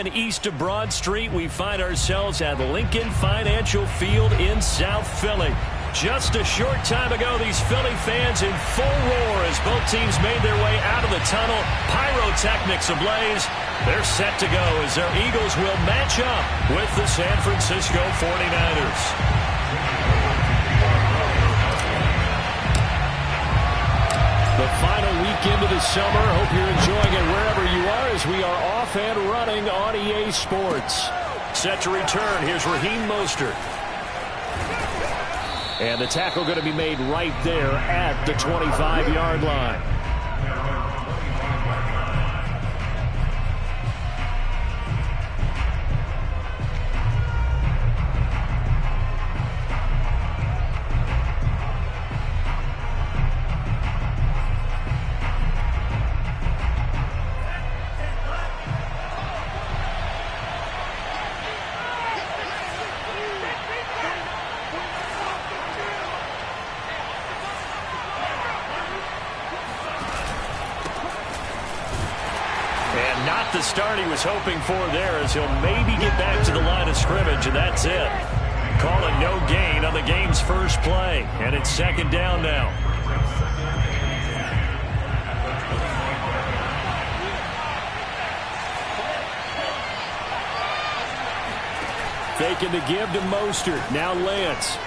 and east of Broad Street, we find ourselves at Lincoln Financial Field in South Philly. Just a short time ago, these Philly fans in full roar as both teams made their way out of the tunnel. Pyrotechnics ablaze. They're set to go as their Eagles will match up with the San Francisco 49ers. The final weekend of the summer. Hope you're enjoying it wherever you are as we are off and running on EA Sports. Set to return. Here's Raheem Mostert. And the tackle going to be made right there at the 25-yard line. The start he was hoping for there as he'll maybe get back to the line of scrimmage, and that's it. Calling no gain on the game's first play, and it's second down now. Faking the give to Mostert. Now Lance.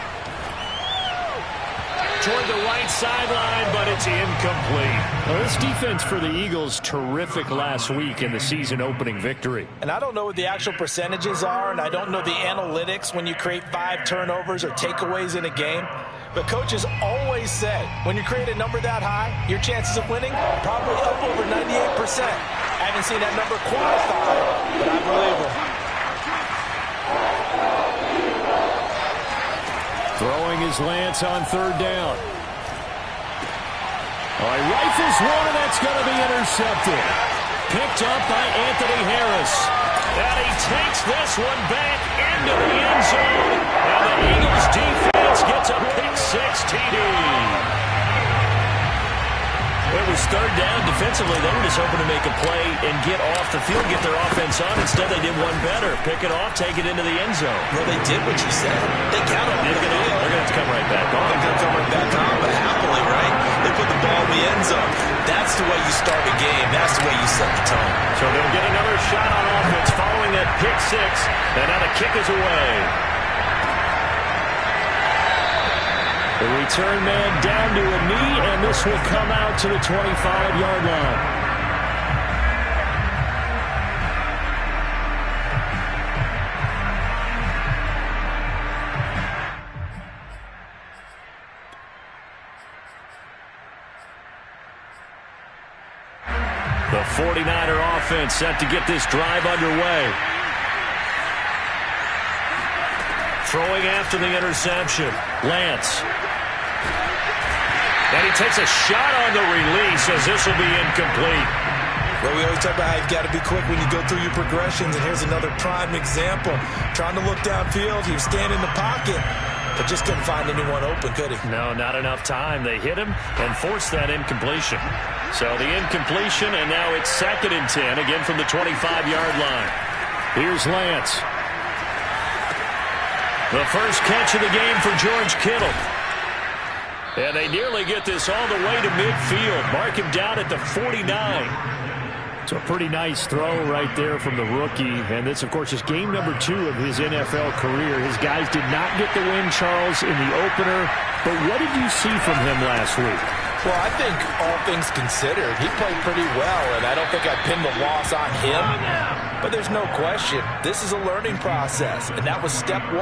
Toward the right sideline, but it's incomplete. Well, this defense for the Eagles, terrific last week in the season-opening victory. And I don't know what the actual percentages are, and I don't know the analytics when you create 5 turnovers or takeaways in a game. But coaches always say, when you create a number that high, your chances of winning are probably up over 98%. I haven't seen that number quantified, but I believe it. Throwing his Lance on third down. Oh, he rifles one, and that's going to be intercepted. Picked up by Anthony Harris. And he takes this one back into the end zone. And the Eagles defense gets a pick-6 TD. It was third down. Defensively, they were just hoping to make a play and get off the field, get their offense on. Instead, they did one better. Pick it off, take it into the end zone. Well, they did what you said. They counted on the field. They're going to come right back on. They're going to come right back on, but happily, right? They put the ball in the end zone. That's the way you start a game. That's the way you set the tone. So they'll get another shot on offense following that pick-6. And now the kick is away. The return man down to a knee, and this will come out to the 25-yard line. The 49er offense set to get this drive underway. Throwing after the interception. Lance. And he takes a shot on the release as this will be incomplete. Well, we always talk about how you've got to be quick when you go through your progressions, and here's another prime example. Trying to look downfield, he was standing in the pocket, but just couldn't find anyone open, could he? No, not enough time. They hit him and forced that incompletion. So the incompletion, and now it's 2nd and 10, again from the 25-yard line. Here's Lance. The first catch of the game for George Kittle. And they nearly get this all the way to midfield. Mark him down at the 49. It's a pretty nice throw right there from the rookie. And this, of course, is game number 2 of his NFL career. His guys did not get the win, Charles, in the opener. But what did you see from him last week? Well, I think all things considered, he played pretty well, and I don't think I pinned the loss on him. But there's no question, this is a learning process, and that was step 1.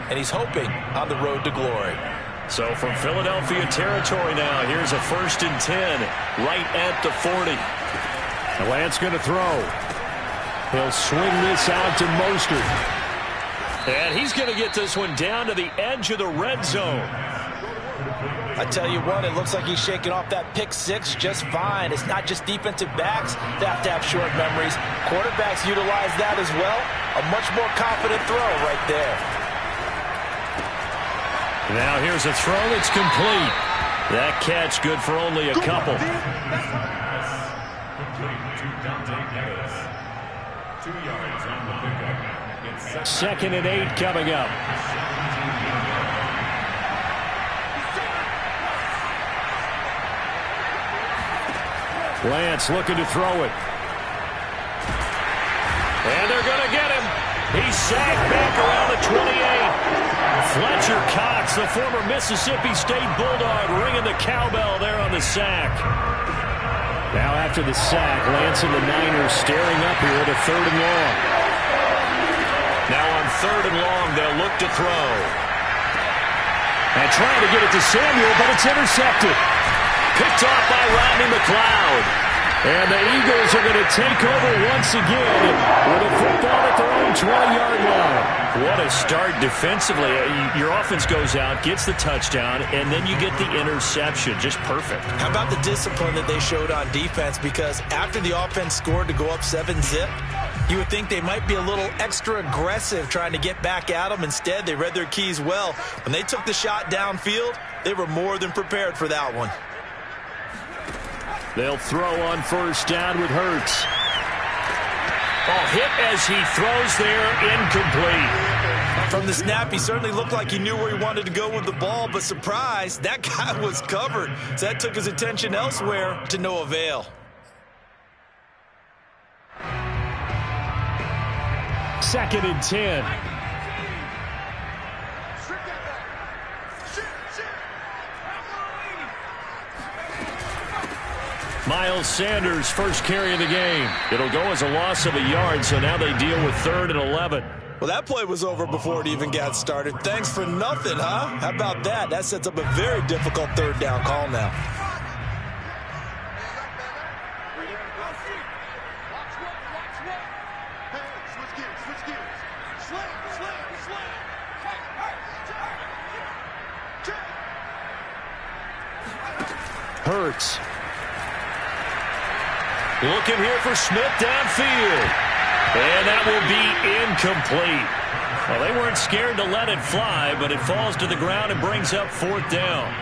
And he's hoping on the road to glory. So from Philadelphia territory now, here's a 1st and 10 right at the 40. The Lance going to throw. He'll swing this out to Mostert. And he's going to get this one down to the edge of the red zone. I tell you what, it looks like he's shaking off that pick-6 just fine. It's not just defensive backs that have to have short memories. Quarterbacks utilize that as well. A much more confident throw right there. Now here's a throw that's complete. That catch good for only a couple. 2 yards on the pickup. It's 2nd and 8 coming up. Lance looking to throw it. And they're going to get him. He's sacked back around the 28. Fletcher Cox, the former Mississippi State Bulldog, ringing the cowbell there on the sack. Now after the sack, Lance and the Niners staring up here at a 3rd and long. Now on 3rd and long, they'll look to throw. And trying to get it to Samuel, but it's intercepted. Picked off by Rodney McLeod. And the Eagles are going to take over once again with a football at their own 20-yard line. What a start defensively. Your offense goes out, gets the touchdown, and then you get the interception. Just perfect. How about the discipline that they showed on defense? Because after the offense scored to go up 7-zip, you would think they might be a little extra aggressive trying to get back at them. Instead, they read their keys well. When they took the shot downfield, they were more than prepared for that one. They'll throw on 1st down with Hurts. Oh, hit as he throws there, incomplete. From the snap, he certainly looked like he knew where he wanted to go with the ball, but surprise, that guy was covered. So that took his attention elsewhere to no avail. 2nd and 10. Miles Sanders, first carry of the game. It'll go as a loss of a yard, so now they deal with 3rd and 11. Well, that play was over before it even got started. Thanks for nothing, huh? How about that? That sets up a very difficult 3rd down call now. Hurts. Looking here for Smith downfield. And that will be incomplete. Well, they weren't scared to let it fly, but it falls to the ground and brings up 4th down.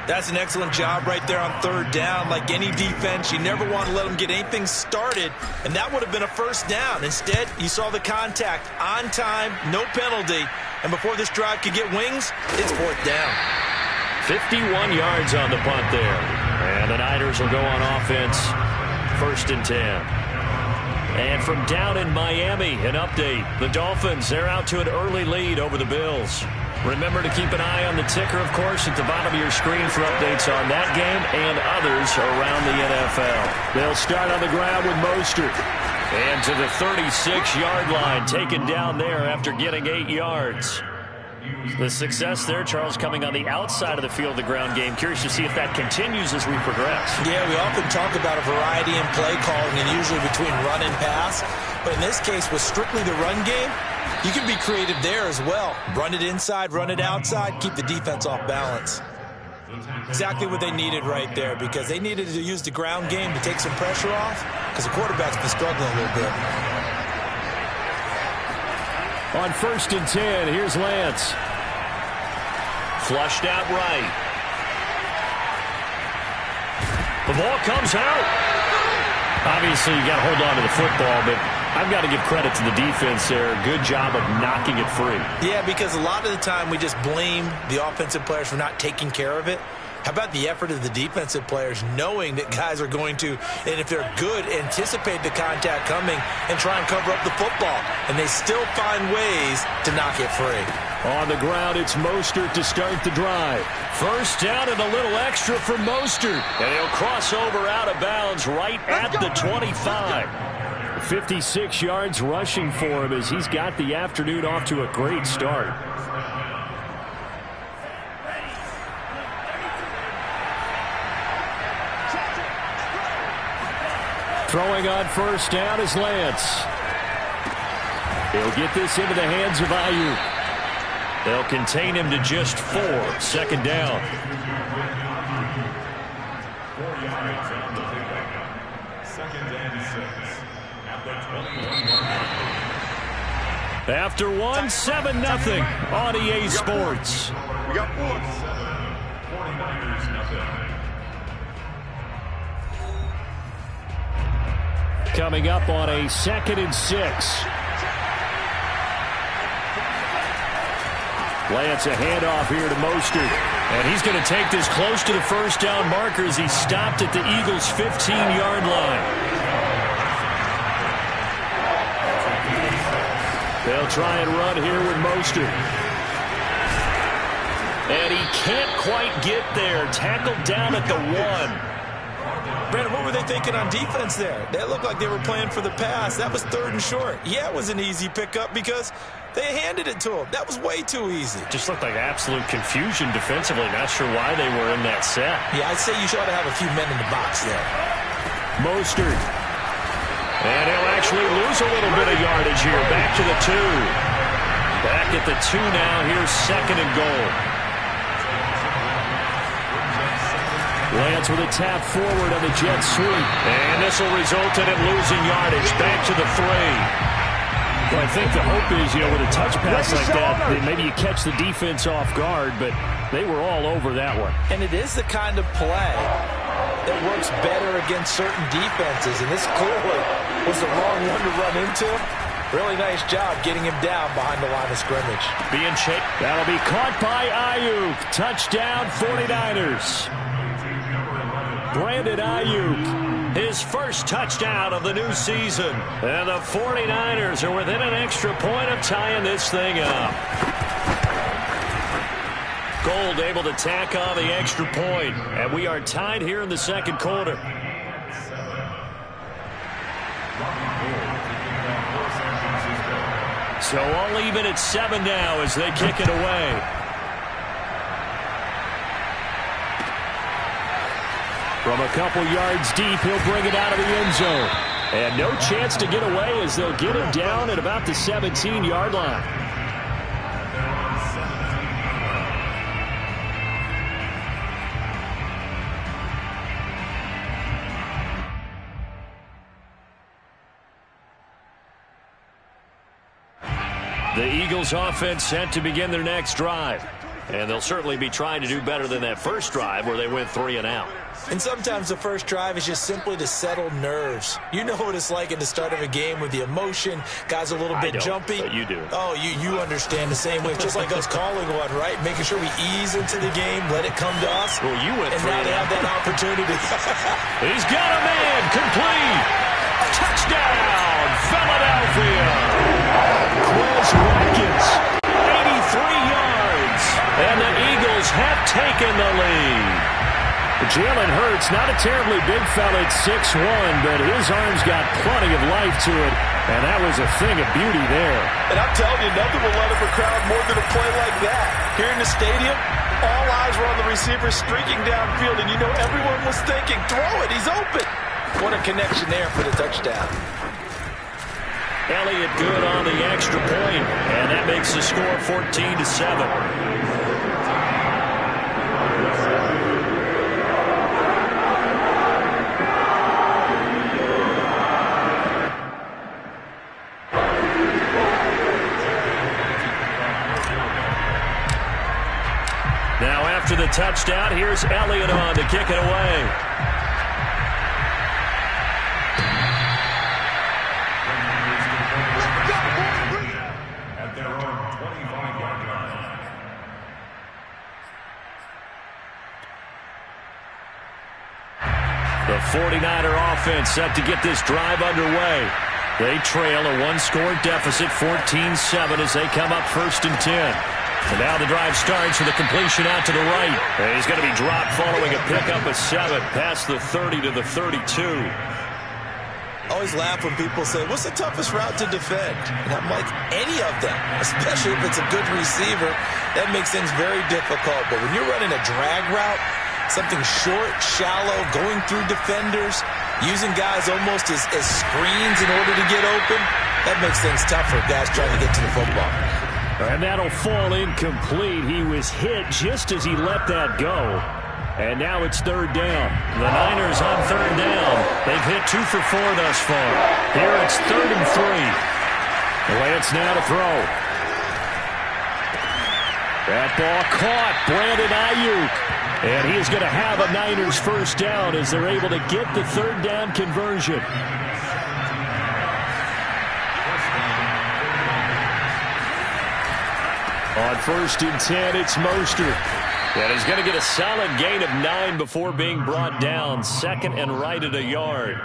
That's an excellent job right there on 3rd down. Like any defense, you never want to let them get anything started, and that would have been a 1st down. Instead, you saw the contact on time, no penalty, and before this drive could get wings, it's 4th down. 51 yards on the punt there. And the Niners will go on offense. 1st and 10. And from down in Miami, an update. The Dolphins, they're out to an early lead over the Bills. Remember to keep an eye on the ticker, of course, at the bottom of your screen for updates on that game and others around the NFL. They'll start on the ground with Mostert. And to the 36-yard line, taken down there after getting 8 yards. The success there, Charles, coming on the outside of the field, the ground game. Curious to see if that continues as we progress. Yeah, we often talk about a variety in play calling and usually between run and pass. But in this case, with strictly the run game, you can be creative there as well. Run it inside, run it outside, keep the defense off balance. Exactly what they needed right there, because they needed to use the ground game to take some pressure off, because the quarterback's been struggling a little bit. On 1st and 10, here's Lance. Flushed out right. The ball comes out. Obviously, you got to hold on to the football, but I've got to give credit to the defense there. Good job of knocking it free. Yeah, because a lot of the time we just blame the offensive players for not taking care of it. How about the effort of the defensive players knowing that guys are going to, and if they're good, anticipate the contact coming and try and cover up the football. And they still find ways to knock it free. On the ground, it's Mostert to start the drive. 1st down and a little extra for Mostert. And he'll cross over out of bounds right at the 25. 56 yards rushing for him as he's got the afternoon off to a great start. Throwing on 1st down is Lance. He'll get this into the hands of Ayuk. They'll contain him to just 4. 2nd down. 4 yards on the pickup. 2nd and 6. At the 21. After 1, 7-0 on EA Sports. We got 49ers nothing. Coming up on a 2nd and 6. Lance a handoff here to Mostert. And he's going to take this close to the first down marker as he stopped at the Eagles' 15-yard line. They'll try and run here with Mostert. And he can't quite get there. Tackled down at the 1. Brandon, what were they thinking on defense there? They looked like they were playing for the pass. That was 3rd and short. Yeah, it was an easy pickup because they handed it to him. That was way too easy. Just looked like absolute confusion defensively. Not sure why they were in that set. Yeah, I'd say you should have a few men in the box there. Mostert. And he'll actually lose a little bit of yardage here. Back to the 2. Back at the 2 now. Here's 2nd and goal. Lance with a tap forward on the jet sweep. And this will result in him losing yardage. Back to the 3. Well, I think the hope is, with a touch pass like that, maybe you catch the defense off guard, but they were all over that one. And it is the kind of play that works better against certain defenses, and this clearly was the wrong one to run into. Really nice job getting him down behind the line of scrimmage. Being chased. That'll be caught by Ayuk. Touchdown 49ers. Brandon Ayuk, his first touchdown of the new season. And the 49ers are within an extra point of tying this thing up. Gold able to tack on the extra point. And we are tied here in the 2nd quarter. So all even at 7 now as they kick it away. From a couple yards deep, he'll bring it out of the end zone. And no chance to get away as they'll get him down at about the 17-yard line. The Eagles offense set to begin their next drive. And they'll certainly be trying to do better than that first drive where they went 3 and out. And sometimes the first drive is just simply to settle nerves. You know what it's like at the start of a game with the emotion. Guys a little bit jumpy. But you do. Oh, you understand the same way. It's just like us calling one, right? Making sure we ease into the game, let it come to us. Well, you went and now they have that opportunity. He's got a man. Complete. Touchdown, Philadelphia. Quez Watkins, 83 yards. And the Eagles have taken the lead. Jalen Hurts, not a terribly big fella at 6'1", but his arms got plenty of life to it, and that was a thing of beauty there. And I'm telling you, nothing will let up a crowd more than a play like that. Here in the stadium, all eyes were on the receiver streaking downfield, and you know everyone was thinking, throw it, he's open. What a connection there for the touchdown. Elliott good on the extra point, and that makes the score 14-7. Now after the touchdown, here's Elliott on to kick it away. At their own 25-yard line. The 49er offense set to get this drive underway. They trail a one-score deficit, 14-7, as they come up 1st and 10. And now the drive starts with a completion out to the right. And he's going to be dropped following a pickup of 7 past the 30 to the 32. Always laugh when people say, what's the toughest route to defend? And I'm like, any of them, especially if it's a good receiver. That makes things very difficult. But when you're running a drag route, something short, shallow, going through defenders, using guys almost as screens in order to get open, that makes things tougher, guys trying to get to the football. And that'll fall incomplete. He was hit just as he let that go. And now it's 3rd down. The Niners on 3rd down. They've hit 2 for 4 thus far. Here it's 3rd and 3. Lance now to throw. That ball caught. Brandon Ayuk. And he is going to have a Niners first down as they're able to get the 3rd down conversion. On 1st and 10, it's Mostert. And he's going to get a solid gain of 9 before being brought down. 2nd and right at a yard.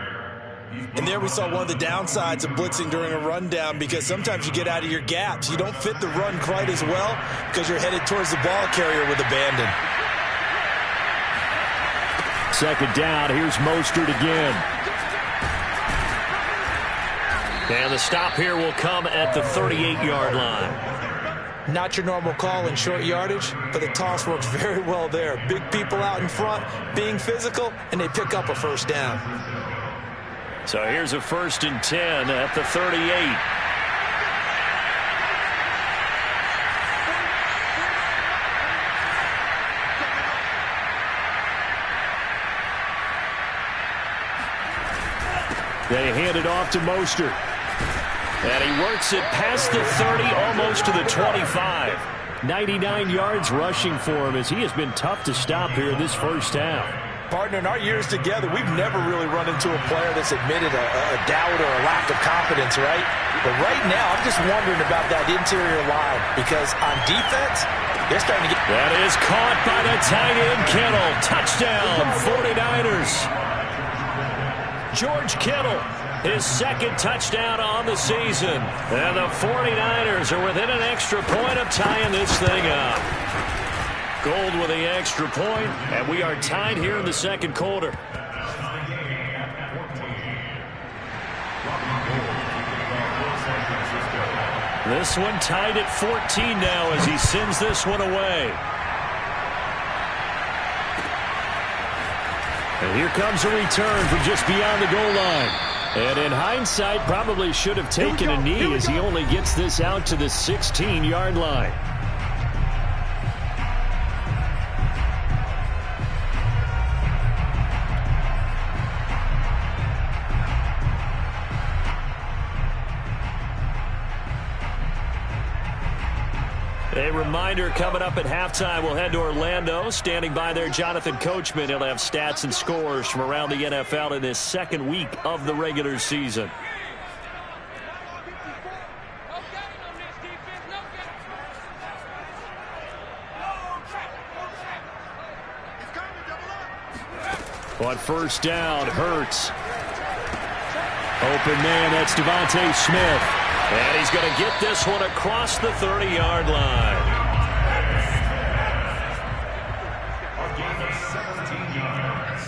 And there we saw one of the downsides of blitzing during a rundown, because sometimes you get out of your gaps. You don't fit the run quite as well because you're headed towards the ball carrier with abandon. 2nd down. Here's Mostert again. And the stop here will come at the 38-yard line. Not your normal call in short yardage, but the toss works very well there. Big people out in front, being physical, and they pick up a 1st down. So here's a 1st and 10 at the 38. They hand it off to Mostert. And he works it past the 30, almost to the 25. 99 yards rushing for him, as he has been tough to stop here this first half. Partner, in our years together, we've never really run into a player that's admitted a doubt or a lack of confidence, right? But right now, I'm just wondering about that interior line, because on defense, they're starting to get... That is caught by the tight end, Kittle. Touchdown, 49ers. George Kittle, his 2nd touchdown on the season. And the 49ers are within an extra point of tying this thing up. Gold with the extra point, and we are tied here in the 2nd quarter. This one tied at 14 now as he sends this one away. And here comes a return from just beyond the goal line. And in hindsight, probably should have taken a knee as he only gets this out to the 16-yard line. A reminder, coming up at halftime, we'll head to Orlando. Standing by there, Jonathan Coachman. He'll have stats and scores from around the NFL in this 2nd week of the regular season. On 1st down, Hurts. Open man, that's Devontae Smith. And he's going to get this one across the 30-yard line. A gain of 17 yards.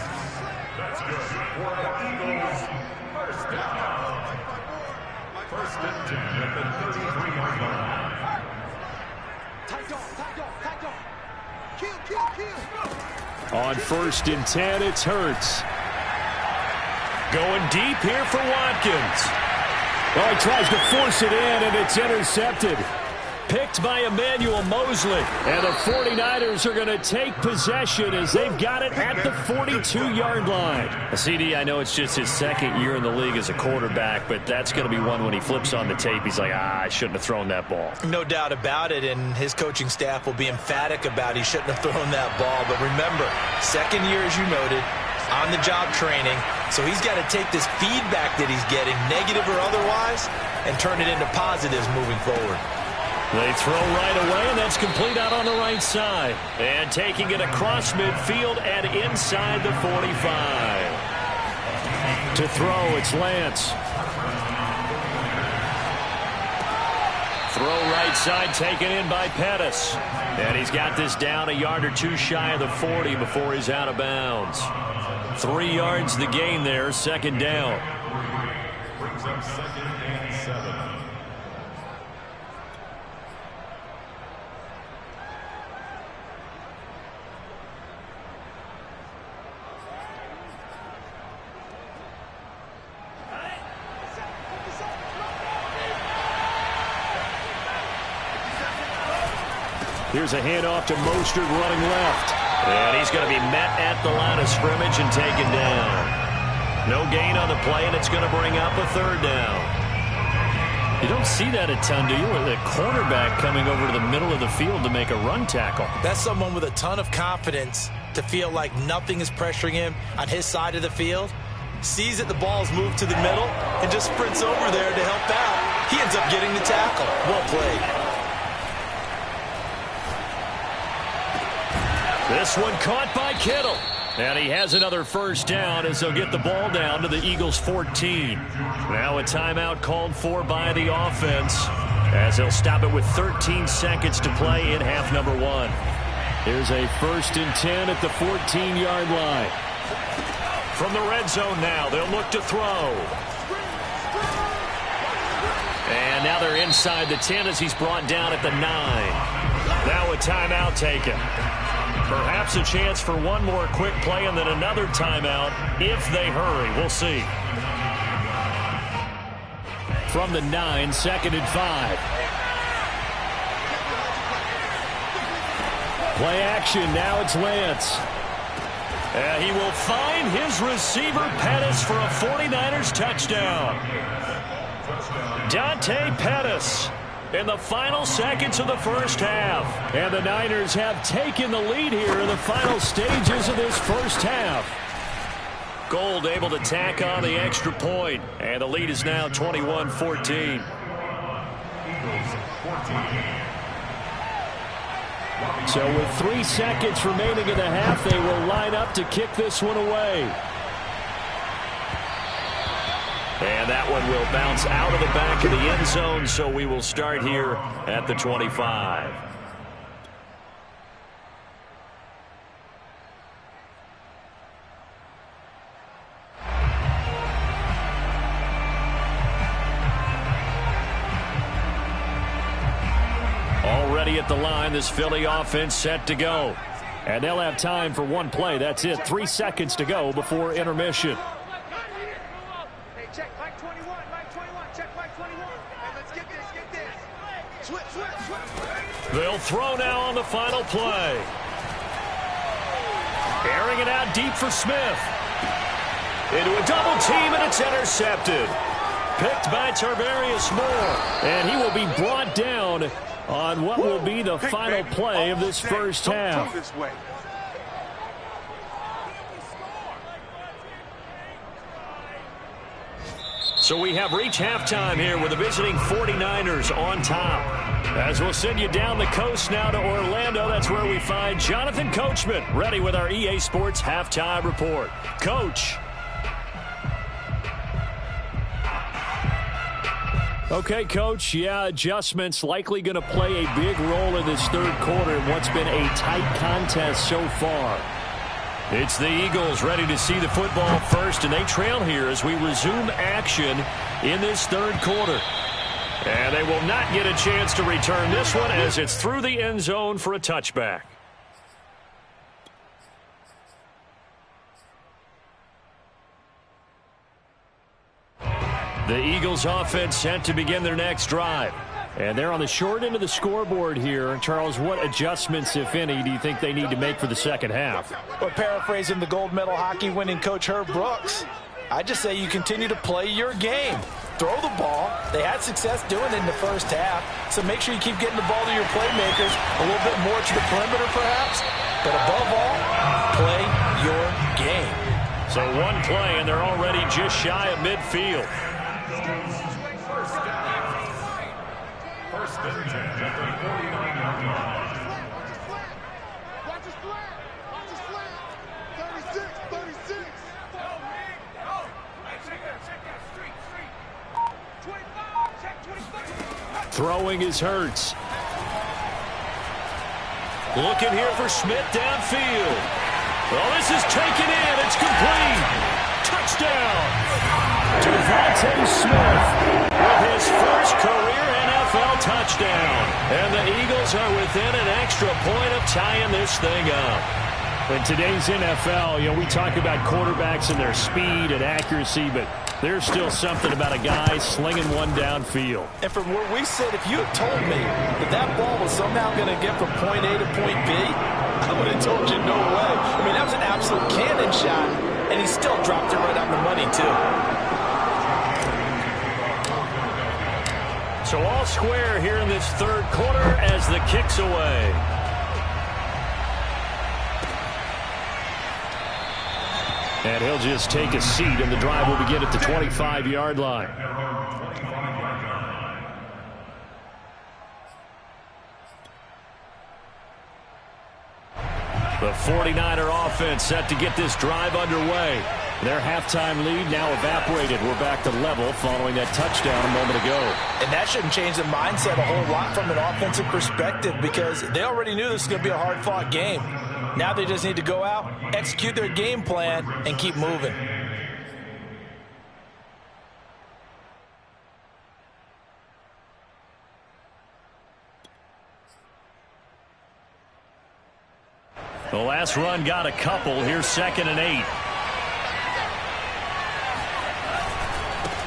That's good for the Eagles. 1st down. 1st and 10 at the 33-yard line. On 1st and 10, it's Hurts. Going deep here for Watkins. Well, he tries to force it in, and it's intercepted. Picked by Emmanuel Mosley. And the 49ers are going to take possession as they've got it at the 42-yard line. CD, I know it's just his 2nd year in the league as a quarterback, but that's going to be one when he flips on the tape. He's like, I shouldn't have thrown that ball. No doubt about it, and his coaching staff will be emphatic about he shouldn't have thrown that ball. But remember, 2nd year, as you noted, on-the-job training. So he's got to take this feedback that he's getting, negative or otherwise, and turn it into positives moving forward. They throw right away, and that's complete out on the right side. And taking it across midfield and inside the 45. To throw, it's Lance. Throw right side taken in by Pettis. And he's got this down a yard or two shy of the 40 before he's out of bounds. 3 yards the gain there, 2nd down. Brings up 2nd and 7. Here's a handoff to Mostert running left. And he's going to be met at the line of scrimmage and taken down. No gain on the play, and it's going to bring up a 3rd down. You don't see that a ton, do you? With a cornerback coming over to the middle of the field to make a run tackle. That's someone with a ton of confidence to feel like nothing is pressuring him on his side of the field. Sees that the ball's moved to the middle and just sprints over there to help out. He ends up getting the tackle. Well played. This one caught by Kittle. And he has another first down as they'll get the ball down to the Eagles' 14. Now a timeout called for by the offense as they'll stop it with 13 seconds to play in half number 1. Here's a 1st and 10 at the 14-yard line. From the red zone now, they'll look to throw. And now they're inside the 10 as he's brought down at the 9. Now a timeout taken. Perhaps a chance for one more quick play and then another timeout if they hurry. We'll see. From the 9, 2nd and 5. Play action. Now it's Lance. He will find his receiver, Pettis, for a 49ers touchdown. Dante Pettis in the final seconds of the first half. And the Niners have taken the lead here in the final stages of this first half. Gold able to tack on the extra point. And the lead is now 21-14. So with 3 seconds remaining in the half, they will line up to kick this one away. And that one will bounce out of the back of the end zone, so we will start here at the 25. Already at the line, this Philly offense set to go. And they'll have time for one play. That's it. 3 seconds to go before intermission. They'll throw now on the final play. Airing it out deep for Smith. Into a double team, and it's intercepted. Picked by Tarvarius Moore. And he will be brought down on what will be the final play of this first half. So we have reached halftime here with the visiting 49ers on top. As we'll send you down the coast now to Orlando, that's where we find Jonathan Coachman ready with our EA Sports Halftime Report. Coach. Okay, Coach, adjustments likely going to play a big role in this third quarter in what's been a tight contest so far. It's the Eagles ready to see the football first, and they trail here as we resume action in this third quarter. And they will not get a chance to return this one as it's through the end zone for a touchback. The Eagles offense set to begin their next drive. And they're on the short end of the scoreboard here. Charles, what adjustments, if any, do you think they need to make for the second half? Well, paraphrasing the gold medal hockey winning coach Herb Brooks, I just say you continue to play your game. Throw the ball. They had success doing it in the first half, so make sure you keep getting the ball to your playmakers, a little bit more to the perimeter perhaps, but above all, play your game. So one play, and they're already just shy of midfield. First and 10 at the 49-yard line. Watch his flat. Watch his flat. 36. Throwing is Hurts. Looking here for Smith downfield. Well, this is taken in. It's complete. Touchdown. Devontae Smith with his first career NFL touchdown. And the Eagles are within an extra point of tying this thing up. In today's NFL, we talk about quarterbacks and their speed and accuracy, but there's still something about a guy slinging one downfield. And from where we sit, if you had told me that that ball was somehow going to get from point A to point B, I would have told you no way. I mean, that was an absolute cannon shot, and he still dropped it right on the money, too. So all square here in this third quarter as the kick's away. And he'll just take a seat, and the drive will begin at the 25-yard line. The 49er offense set to get this drive underway. Their halftime lead now evaporated. We're back to level following that touchdown a moment ago. And that shouldn't change the mindset a whole lot from an offensive perspective because they already knew this was going to be a hard-fought game. Now they just need to go out, execute their game plan, and keep moving. The last run got a couple. Here's 2nd and 8.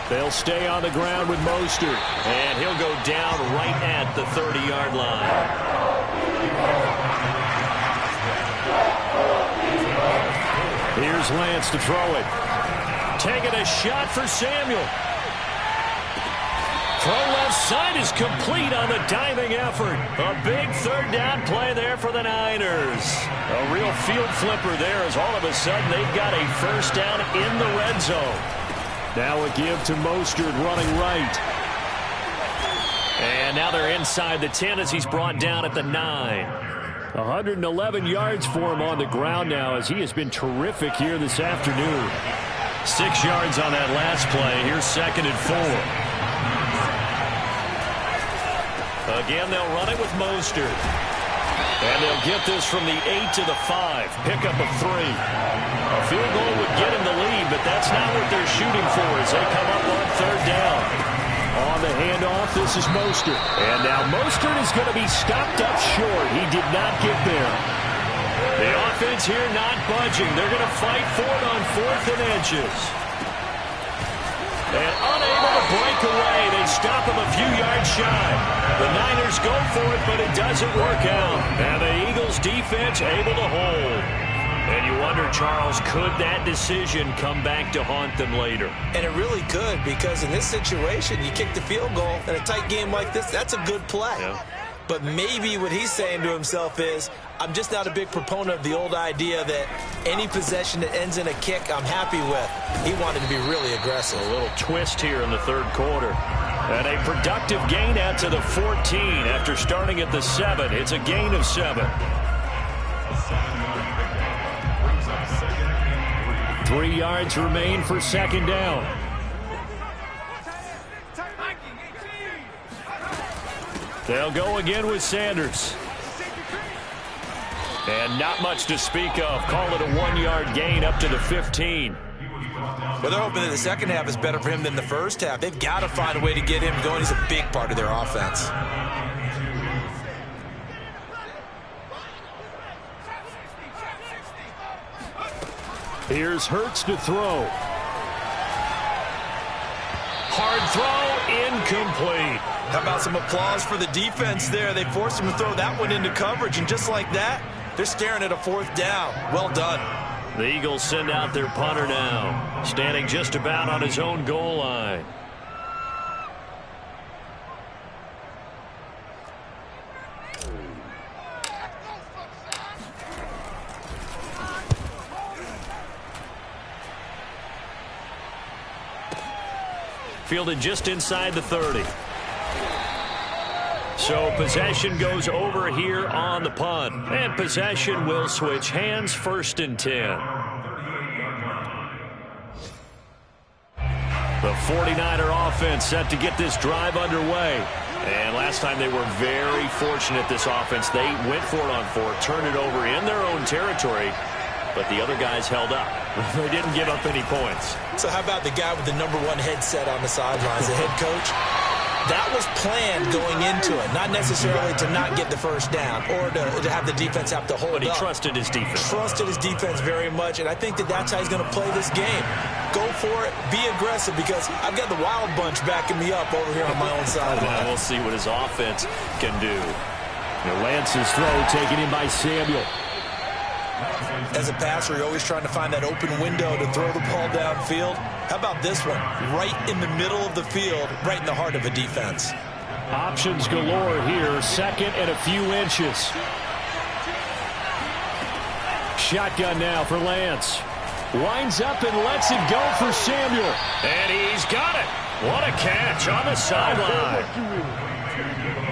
They'll stay on the ground with Mostert. And he'll go down right at the 30-yard line. Here's Lance to throw it. Taking a shot for Samuel. Throw left side is complete on the diving effort. A big 3rd down play there for the Niners. A real field flipper there as all of a sudden they've got a 1st down in the red zone. Now a give to Mostert running right. And now they're inside the 10 as he's brought down at the 9. 111 yards for him on the ground now as he has been terrific here this afternoon. 6 yards on that last play. Here's 2nd and 4. Again, they'll run it with Mostert. And they'll get this from the 8 to the 5. Pickup of 3. A field goal would get him the lead, but that's not what they're shooting for as they come up on 3rd down. On the handoff, this is Mostert. And now Mostert is going to be stopped up short. He did not get there. The offense here not budging. They're going to fight for it on 4th and inches. And unable to break away. They stop him a few yards shy. The Niners go for it, but it doesn't work out. And the Eagles defense able to hold. And you wonder, Charles, could that decision come back to haunt them later? And it really could, because in this situation, you kick the field goal in a tight game like this, that's a good play. Yeah. But maybe what he's saying to himself is, I'm just not a big proponent of the old idea that any possession that ends in a kick I'm happy with. He wanted to be really aggressive. A little twist here in the 3rd quarter. And a productive gain out to the 14 after starting at the 7. It's a gain of 7. 3 yards remain for 2nd down. They'll go again with Sanders. And not much to speak of. Call it a 1-yard gain up to the 15. Well, they're hoping that the second half is better for him than the first half. They've got to find a way to get him going. He's a big part of their offense. Here's Hurts to throw. Hard throw, incomplete. How about some applause for the defense there? They forced him to throw that one into coverage, and just like that, they're staring at a 4th down. Well done. The Eagles send out their punter now, standing just about on his own goal line. Fielded just inside the 30. So possession goes over here on the punt. And possession will switch hands. 1st and 10. The 49er offense set to get this drive underway. And last time they were very fortunate, this offense. They went for it on 4, turned it over in their own territory. But the other guys held up. They didn't give up any points. So how about the guy with the #1 headset on the sidelines, the head coach? That was planned going into it, not necessarily to not get the 1st down or to have the defense have to hold up. But he trusted his defense. Trusted his defense very much, and I think that that's how he's going to play this game. Go for it, be aggressive, because I've got the wild bunch backing me up over here on my own sideline. We'll see what his offense can do. Lance's throw taken in by Samuel. As a passer, you're always trying to find that open window to throw the ball downfield. How about this one? Right in the middle of the field, right in the heart of a defense. Options galore here. 2nd and a few inches. Shotgun now for Lance. Winds up and lets it go for Samuel. And he's got it. What a catch on the sideline.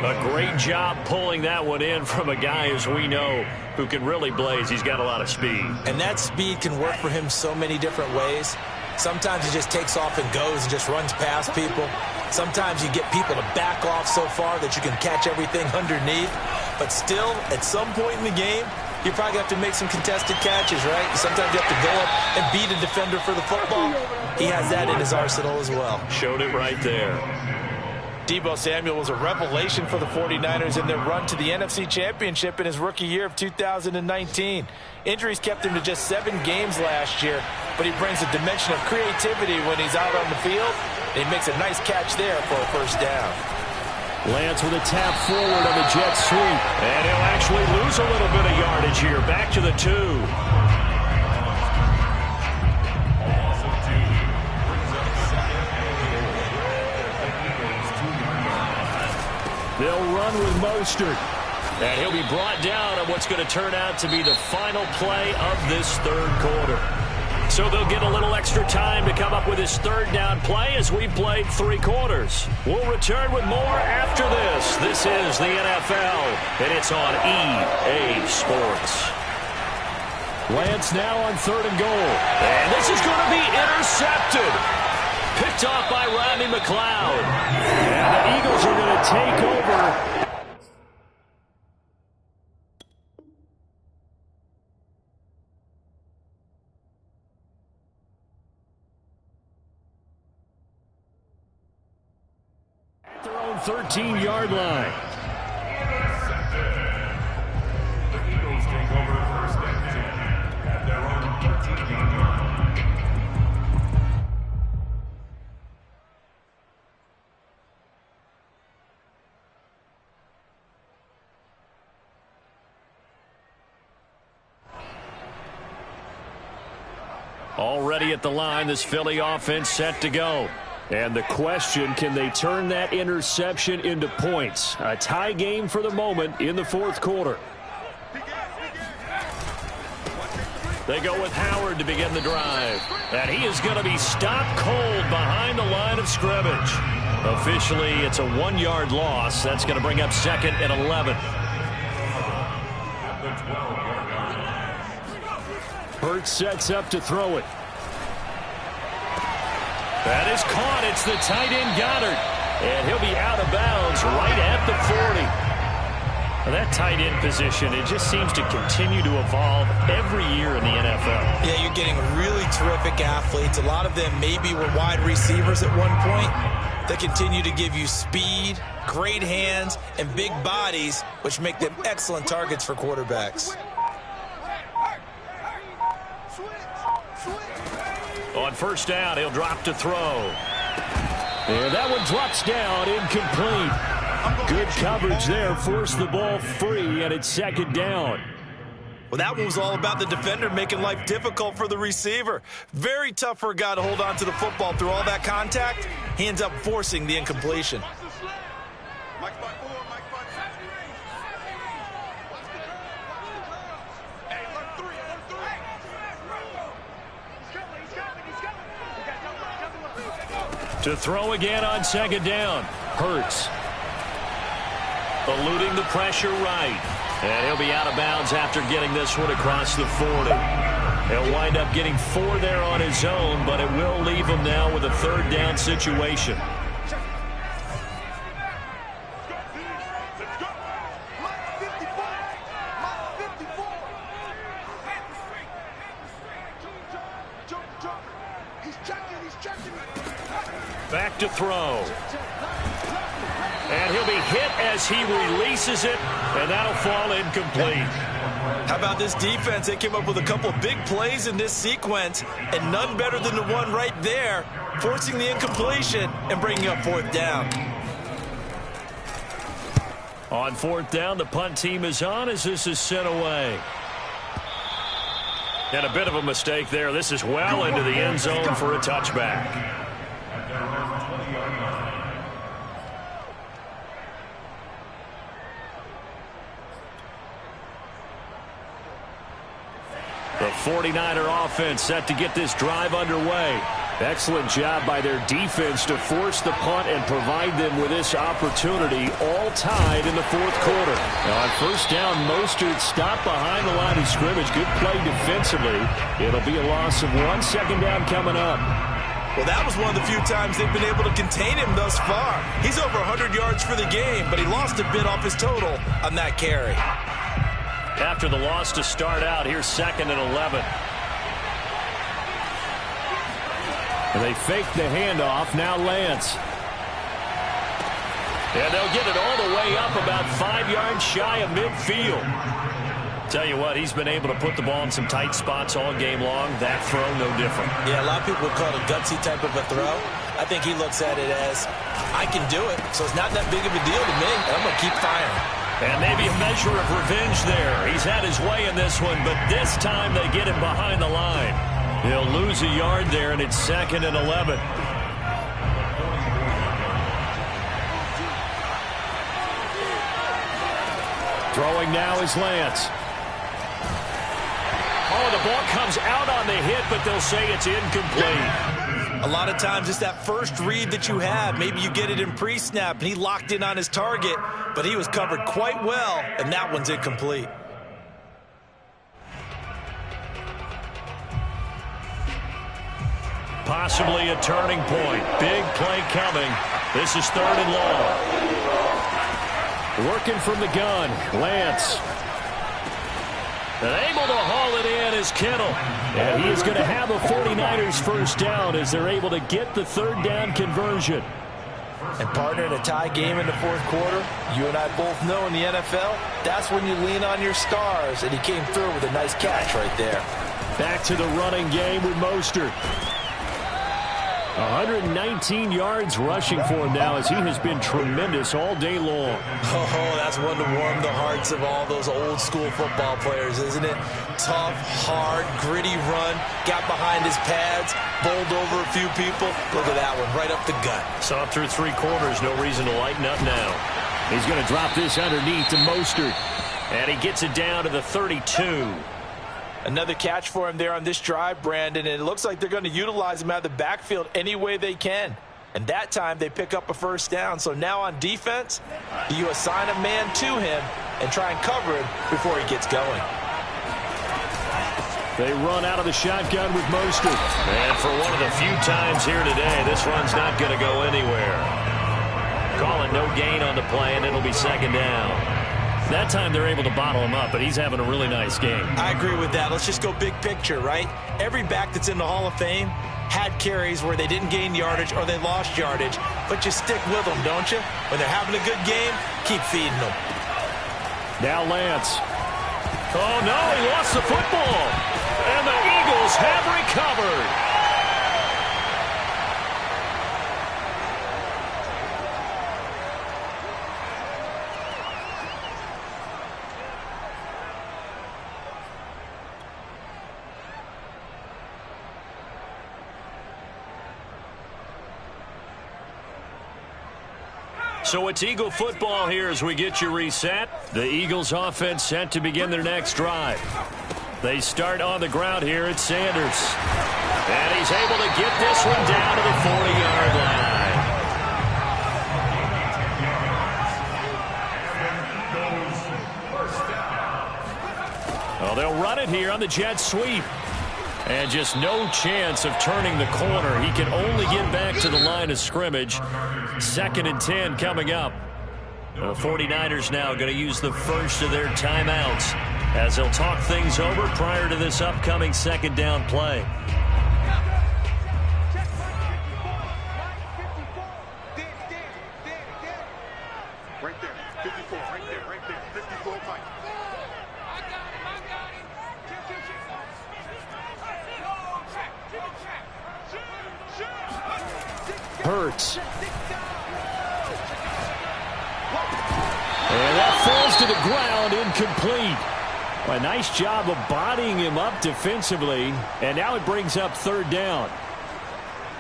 A great job pulling that one in from a guy, as we know, who can really blaze. He's got a lot of speed. And that speed can work for him so many different ways. Sometimes he just takes off and goes and just runs past people. Sometimes you get people to back off so far that you can catch everything underneath. But still, at some point in the game, you probably have to make some contested catches, right? Sometimes you have to go up and beat a defender for the football. He has that in his arsenal as well. Showed it right there. Deebo Samuel was a revelation for the 49ers in their run to the NFC Championship in his rookie year of 2019. Injuries kept him to just 7 games last year, but he brings a dimension of creativity when he's out on the field, and he makes a nice catch there for a first down. Lance with a tap forward on the jet sweep. And he'll actually lose a little bit of yardage here. Back to the 2. They'll run with Mostert. And he'll be brought down on what's going to turn out to be the final play of this third quarter. So they'll get a little extra time to come up with his third down play as we've played 3 quarters. We'll return with more after this. This is the NFL, and it's on EA Sports. Lance now on 3rd and goal. And this is going to be intercepted. Picked off by Rodney McLeod. And the Eagles are going to take over. Their own 13-yard line. The Eagles take over 1st and 10 at their own 13-yard line. Already at the line, this Philly offense set to go. And the question, can they turn that interception into points? A tie game for the moment in the 4th quarter. They go with Howard to begin the drive. And he is going to be stopped cold behind the line of scrimmage. Officially, it's a 1-yard loss. That's going to bring up 2nd and 11. Hurts sets up to throw it. That is caught. It's the tight end Goddard. And he'll be out of bounds right at the 40. Now that tight end position, it just seems to continue to evolve every year in the NFL. Yeah, you're getting really terrific athletes. A lot of them maybe were wide receivers at one point. They continue to give you speed, great hands, and big bodies, which make them excellent targets for quarterbacks. On 1st down, he'll drop to throw. And that one drops down, incomplete. Good coverage there, forced the ball free, and it's 2nd down. Well, that one was all about the defender making life difficult for the receiver. Very tough for a guy to hold on to the football through all that contact. He ends up forcing the incompletion. To throw again on 2nd down. Hurts. Eluding the pressure right. And he'll be out of bounds after getting this one across the 40. He'll wind up getting 4 there on his own, but it will leave him now with a 3rd down situation. Back to throw. And he'll be hit as he releases it, and that'll fall incomplete. How about this defense? They came up with a couple of big plays in this sequence, and none better than the one right there, forcing the incompletion and bringing up 4th down. On 4th down, the punt team is on as this is sent away. And a bit of a mistake there. This is well into the end zone for a touchback. The 49er offense set to get this drive underway. Excellent job by their defense to force the punt and provide them with this opportunity, all tied in the fourth quarter. Now on first down, Mostert stopped behind the line of scrimmage. Good play defensively. It'll be a loss of 1. Second down coming up. Well, that was one of the few times they've been able to contain him thus far. He's over 100 yards for the game, but he lost a bit off his total on that carry. After the loss to start out, here's 2nd and 11. And they fake the handoff. Now Lance. And they'll get it all the way up about 5 yards shy of midfield. Tell you what, he's been able to put the ball in some tight spots all game long. That throw, no different. Yeah, a lot of people would call it a gutsy type of a throw. I think he looks at it as, I can do it, so it's not that big of a deal to me, and I'm going to keep firing. And maybe a measure of revenge there. He's had his way in this one, but this time they get him behind the line. He'll lose a yard there, and it's 2nd and 11. Throwing now is Lance. Oh, the ball comes out on the hit, but they'll say it's incomplete. A lot of times it's that first read that you have. Maybe you get it in pre-snap, and he locked in on his target, but he was covered quite well, and that one's incomplete. Possibly a turning point. Big play coming. This is 3rd and long. Working from the gun, Lance. And able to haul it in is Kittle. And he is going to have a 49ers first down as they're able to get the 3rd down conversion. And partner, in a tie game in the fourth quarter, you and I both know in the NFL, that's when you lean on your stars. And he came through with a nice catch right there. Back to the running game with Mostert. 119 yards rushing for him now as he has been tremendous all day long. Oh, that's one to warm the hearts of all those old school football players, isn't it? Tough, hard, gritty run, got behind his pads, bowled over a few people. Look at that one, right up the gut. Saw it through 3 quarters, no reason to lighten up now. He's going to drop this underneath to Mostert. And he gets it down to the 32. Another catch for him there on this drive, Brandon, and it looks like they're going to utilize him out of the backfield any way they can. And that time they pick up a first down. So now on defense, you assign a man to him and try and cover him before he gets going. They run out of the shotgun with Mostert. And for one of the few times here today, this run's not going to go anywhere. Calling no gain on the play, and it'll be 2nd down. That time they're able to bottle him up, but he's having a really nice game. I agree with that. Let's just go big picture, right? Every back that's in the Hall of Fame had carries where they didn't gain yardage or they lost yardage, but you stick with them, don't you? When they're having a good game, keep feeding them. Now Lance. Oh, no, he lost the football. And the Eagles have recovered. So it's Eagle football here as we get you reset. The Eagles offense set to begin their next drive. They start on the ground here at Sanders. And he's able to get this one down to the 40-yard line. Well, they'll run it here on the jet sweep. And just no chance of turning the corner. He can only get back to the line of scrimmage. 2nd and 10 coming up. The 49ers now going to use the first of their timeouts as they'll talk things over prior to this upcoming 2nd down play. Right there, 54, right there, 54, Mike. Hurts. And that falls to the ground, incomplete. A nice job of bodying him up defensively, and now it brings up 3rd down.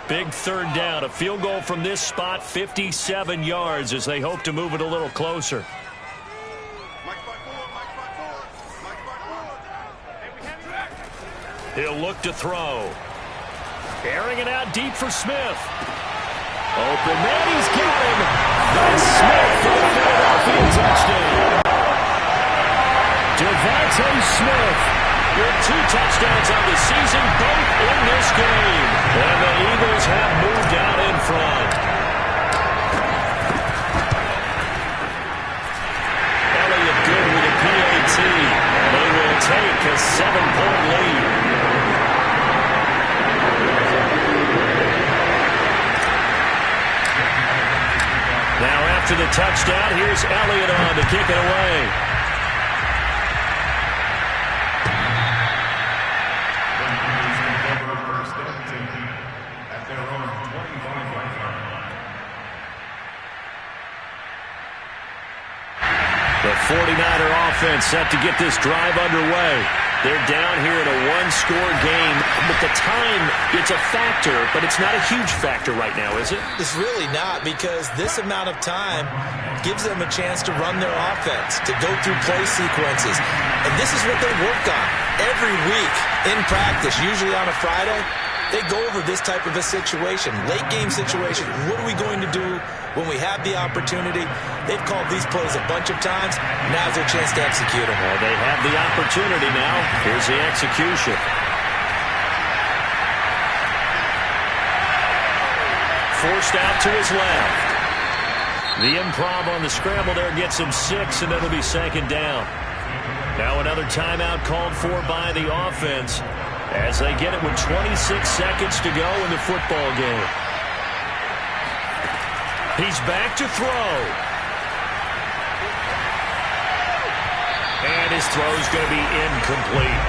Big 3rd down, a field goal from this spot, 57 yards as they hope to move it a little closer. He'll look to throw. Airing it out deep for Smith. Open man, he's got him. That's Smith for the Philadelphia touchdown. Devontae Smith with 2 touchdowns on the season, both in this game. And the Eagles have moved out in front. Elliott good with a PAT. And they will take a 7-point lead. Now after the touchdown, here's Elliott on to kick it away. At their own 25-yard line. The 49er offense set to get this drive underway. They're down here in a 1-score game, but the time, it's a factor, but it's not a huge factor right now, is it? It's really not, because this amount of time gives them a chance to run their offense, to go through play sequences. And this is what they work on every week in practice, usually on a Friday. They go over this type of a situation, late game situation. What are we going to do when we have the opportunity? They've called these plays a bunch of times. Now's their chance to execute them. Well, they have the opportunity now. Here's the execution. Forced out to his left. The improv on the scramble there gets him 6, and it'll be 2nd down. Now another timeout called for by the offense, as they get it with 26 seconds to go in the football game. He's back to throw. And his throw's going to be incomplete.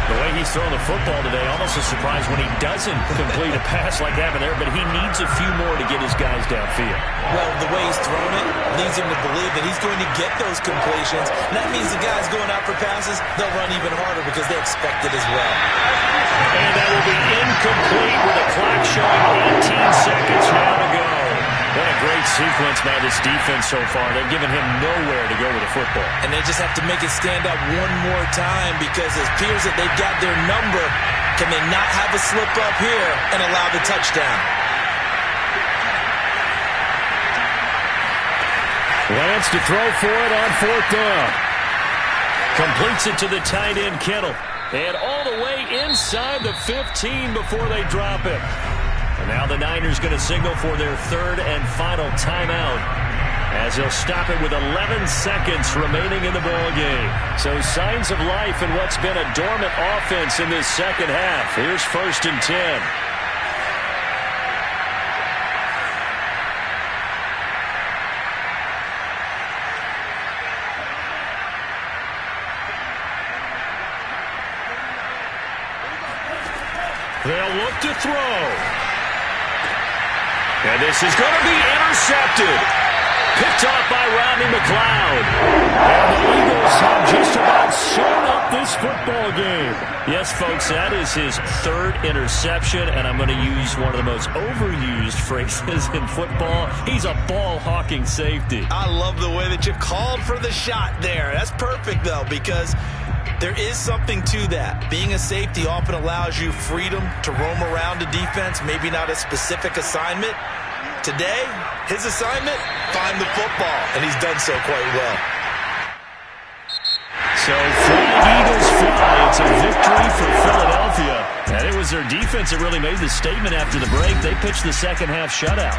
The way he's throwing the football today, almost a surprise when he doesn't complete a pass like happened there, but he needs a few more to get his guys downfield. Well, the way he's thrown it leads him to believe that he's going to get those completions. And that means the guys going out for passes, they'll run even harder because they expect it as well. And that will be incomplete with the clock showing 18 seconds now to go. What a great sequence by this defense so far. They've given him nowhere to go with the football. And they just have to make it stand up one more time, because it appears that they've got their number. Can they not have a slip up here and allow the touchdown? Lance to throw for it on 4th down. Completes it to the tight end, Kittle. And all the way inside the 15 before they drop it. And now the Niners going to signal for their 3rd and final timeout, as they'll stop it with 11 seconds remaining in the ball game. So signs of life in what's been a dormant offense in this second half. Here's 1st and 10. They'll look to throw. And this is going to be intercepted. Picked off by Rodney McLeod. And the Eagles have just about sewn up this football game. Yes, folks, that is his 3rd interception, and I'm going to use one of the most overused phrases in football. He's a ball-hawking safety. I love the way that you called for the shot there. That's perfect, though, because there is something to that. Being a safety often allows you freedom to roam around a defense, maybe not a specific assignment. Today, his assignment, find the football, and he's done so quite well. So Flag Eagles fly. It's a victory for Philadelphia. And it was their defense that really made the statement after the break. They pitched the second half shutout.